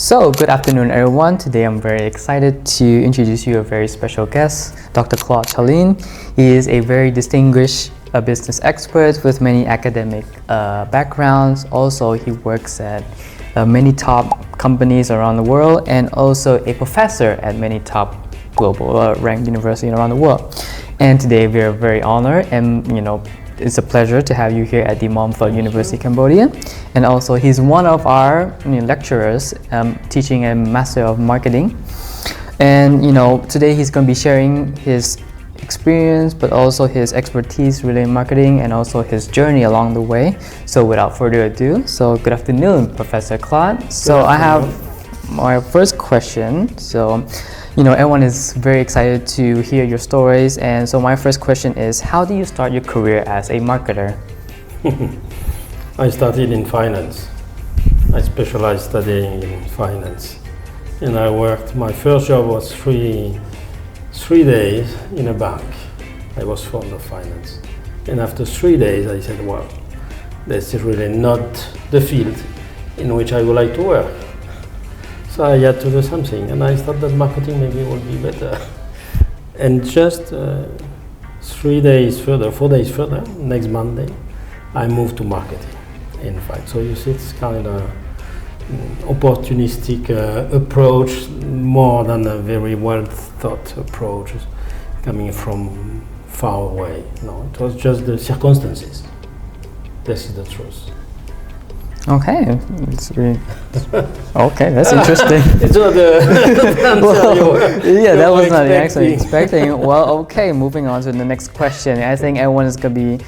So, good afternoon, everyone. Today I'm very excited to introduce you a very special guest, Dr. Claude. He is a very distinguished business expert with many academic backgrounds. Also, he works at many top companies around the world and also a professor at many top global ranked universities around the world. And today we are very honored and it's a pleasure to have you here at the Montfort University, Cambodia. And also he's one of our lecturers teaching a Master of Marketing. And today he's going to be sharing his experience but also his expertise related marketing and also his journey along the way. So without further ado, so good afternoon, Professor Claude. So I have my first question. So everyone is very excited to hear your stories, and so my first question is, how do you start your career as a marketer? I started in finance. I specialized studying in finance, and I worked. My first job was three days in a bank. I was fond of finance, and after 3 days, I said, "Well, this is really not the field in which I would like to work." So I had to do something, and I thought that marketing maybe would be better. And just 4 days further, next Monday, I moved to marketing, in fact. So you see, it's kind of opportunistic approach more than a very well thought approach coming from far away. No, it was just the circumstances. This is the truth. Okay, okay, that's interesting. It's not the yeah, that was not actually expecting. Well, okay, moving on to the next question. I think everyone is gonna be,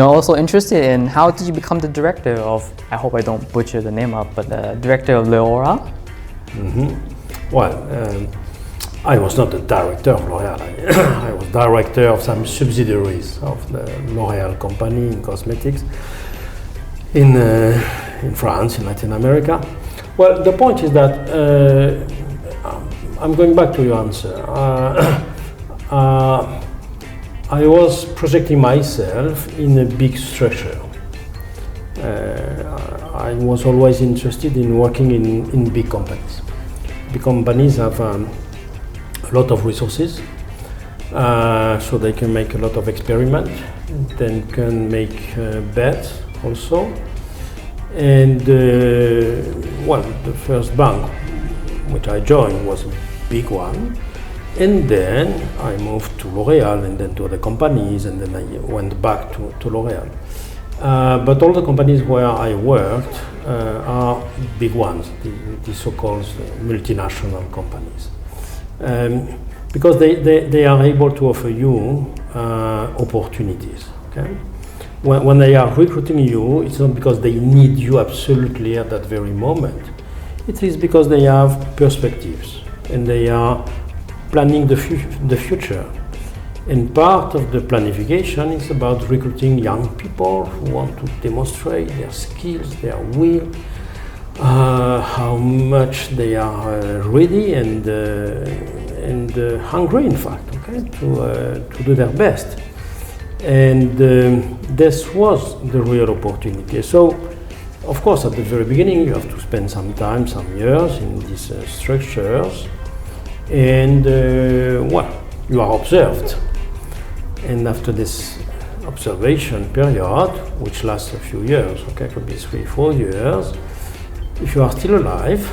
also interested in how did you become the director of? I hope I don't butcher the name up, but the director of L'Oréal. Mm-hmm. Well, I was not the director of L'Oréal. I was director of some subsidiaries of the L'Oréal company in cosmetics. In France, in Latin America. Well, the point is that I'm going back to your answer. I was projecting myself in a big structure. I was always interested in working in big companies. Big companies have a lot of resources, so they can make a lot of experiments, then can make bets also. And the first bank which I joined was a big one, and then I moved to L'Oréal and then to other companies, and then I went back to L'Oréal. But all the companies where I worked are big ones, the so-called multinational companies, because they are able to offer you opportunities. Okay? When they are recruiting you, it's not because they need you absolutely at that very moment. It is because they have perspectives and they are planning the future. And part of the planification is about recruiting young people who want to demonstrate their skills, their will, how much they are ready and hungry, in fact, okay, to do their best. And this was the real opportunity. So, of course, at the very beginning, you have to spend some time, some years in these structures, and you are observed. And after this observation period, which lasts a few years, okay, could be 3-4 years, if you are still alive,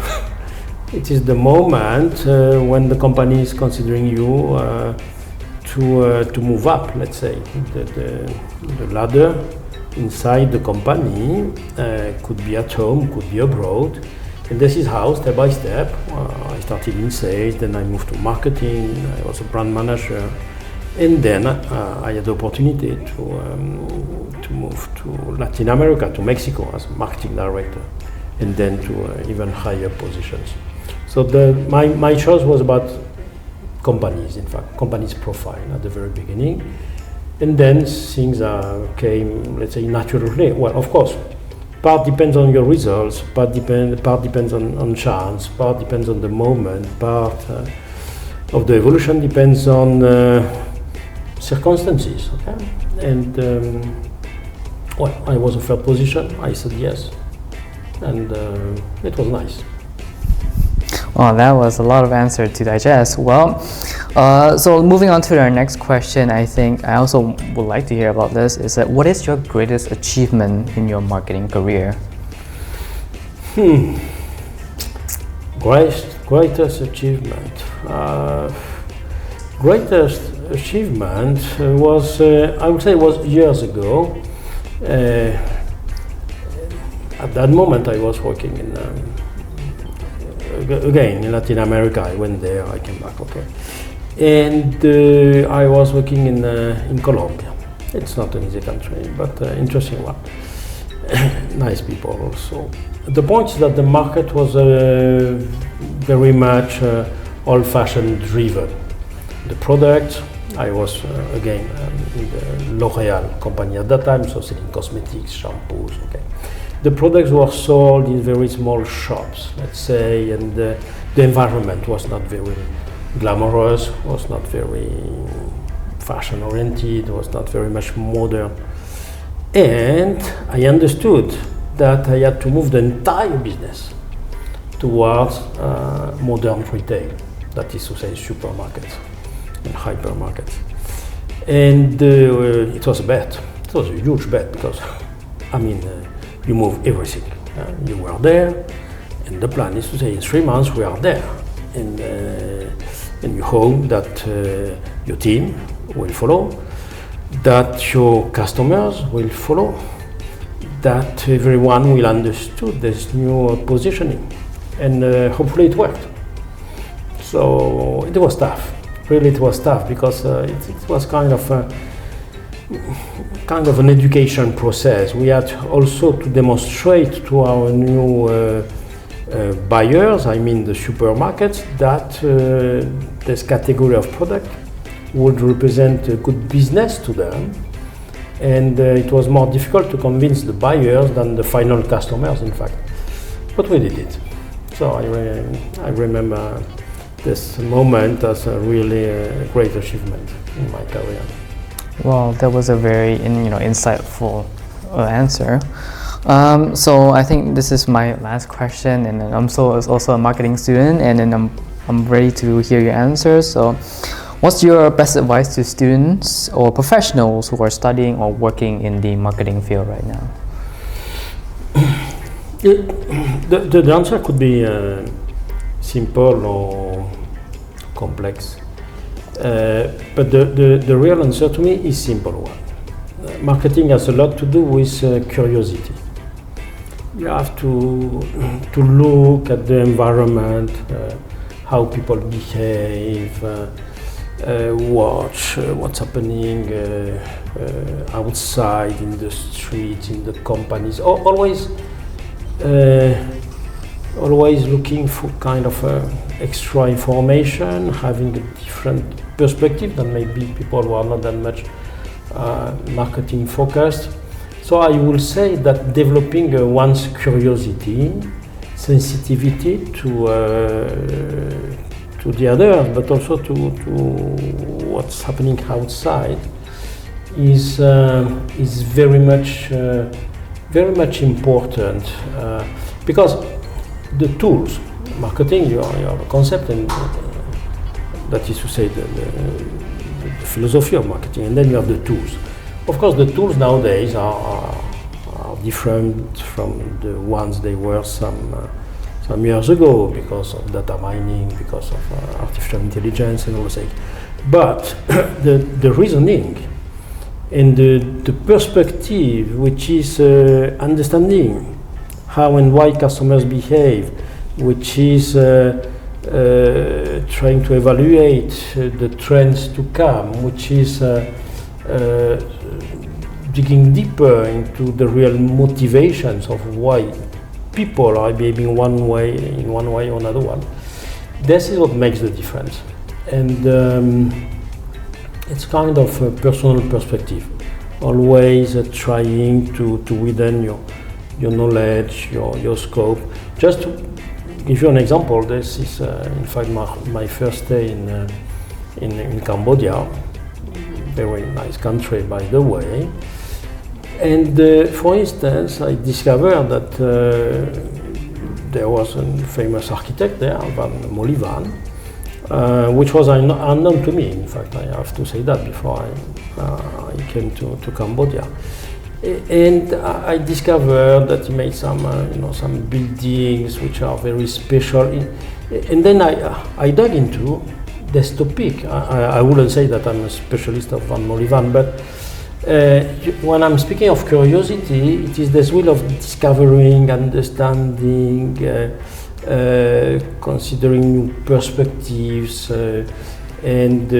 it is the moment when the company is considering you to move up, let's say. The ladder inside the company could be at home, could be abroad. And this is how, step by step, I started in sales, then I moved to marketing, I was a brand manager. And then I had the opportunity to move to Latin America, to Mexico as a marketing director, and then to even higher positions. So my choice was about companies, in fact, companies' profile at the very beginning. And then things came, let's say, naturally. Well, of course, part depends on your results, part depends on chance, part depends on the moment, part of the evolution depends on circumstances, okay? And, I was offered position, I said yes, and it was nice. Well, that was a lot of answer to digest. Well, so moving on to our next question, I think I also would like to hear about this, is that what is your greatest achievement in your marketing career? Greatest achievement. Greatest achievement was, I would say, was years ago. At that moment, I was working in, again, in Latin America. I went there, I came back, okay. And I was working in Colombia. It's not an easy country, but interesting one. Nice people also. The point is that the market was very much old-fashioned driven. The product, I was again in the L'Oréal company at that time, so selling cosmetics, shampoos, okay. The products were sold in very small shops, let's say, and the environment was not very glamorous, was not very fashion-oriented, was not very much modern. And I understood that I had to move the entire business towards modern retail, that is to say supermarkets and hypermarkets. And it was a bet. It was a huge bet because, I mean, you move everything. You were there, and the plan is to say in 3 months we are there. And you hope that your team will follow, that your customers will follow, that everyone will understand this new positioning, and hopefully it worked. So it was tough. Really, it was tough because it was kind of an education process. We had also to demonstrate to our new buyers, I mean the supermarkets, that this category of product would represent a good business to them, and it was more difficult to convince the buyers than the final customers, in fact. But we did it. So I remember this moment as a really great achievement in my career. Well, that was a very insightful answer. So I think this is my last question, and then I'm also a marketing student, and then I'm ready to hear your answers. So, what's your best advice to students or professionals who are studying or working in the marketing field right now? The answer could be simple or complex, but the real answer to me is simple one. Marketing has a lot to do with curiosity. You have to look at the environment, how people behave, watch what's happening outside in the streets, in the companies. Always looking for kind of extra information, having a different perspective than maybe people who are not that much marketing focused. So I will say that developing one's curiosity, sensitivity to the others, but also to what's happening outside, is very much important, because the tools, marketing, you have a concept, and that is to say the philosophy of marketing, and then you have the tools. Of course, the tools nowadays are different from the ones they were some years ago, because of data mining, because of artificial intelligence and all those things. But the reasoning and the perspective, which is understanding how and why customers behave, which is trying to evaluate the trends to come, which is digging deeper into the real motivations of why people are behaving in one way or another one. This is what makes the difference, and it's kind of a personal perspective. Always trying to widen your knowledge, your scope. Just to give you an example, this is in fact my first day in Cambodia. Very nice country, by the way. And for instance, I discovered that there was a famous architect there, Van Molivan, which was unknown to me. In fact, I have to say that before I came to Cambodia. And I discovered that he made some buildings which are very special. And then I dug into this topic. I wouldn't say that I'm a specialist of Van Molivan, but when I'm speaking of curiosity, it is this will of discovering, understanding, considering new perspectives, and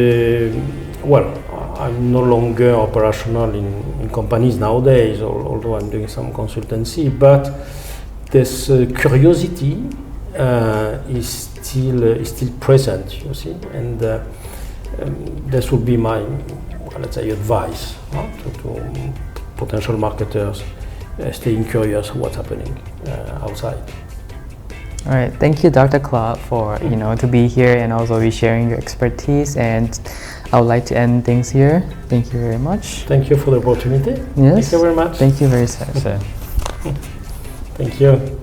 well, I'm no longer operational in companies nowadays, although I'm doing some consultancy, but this curiosity is still present, you see, and this would be my, let's say, advice to potential marketers, staying curious what's happening outside. All right, thank you, Dr. Claude, for to be here and also be sharing your expertise. And I would like to end things here. Thank you very much. Thank you for the opportunity. Yes. Thank you very much. Thank you very much, sir. Thank you.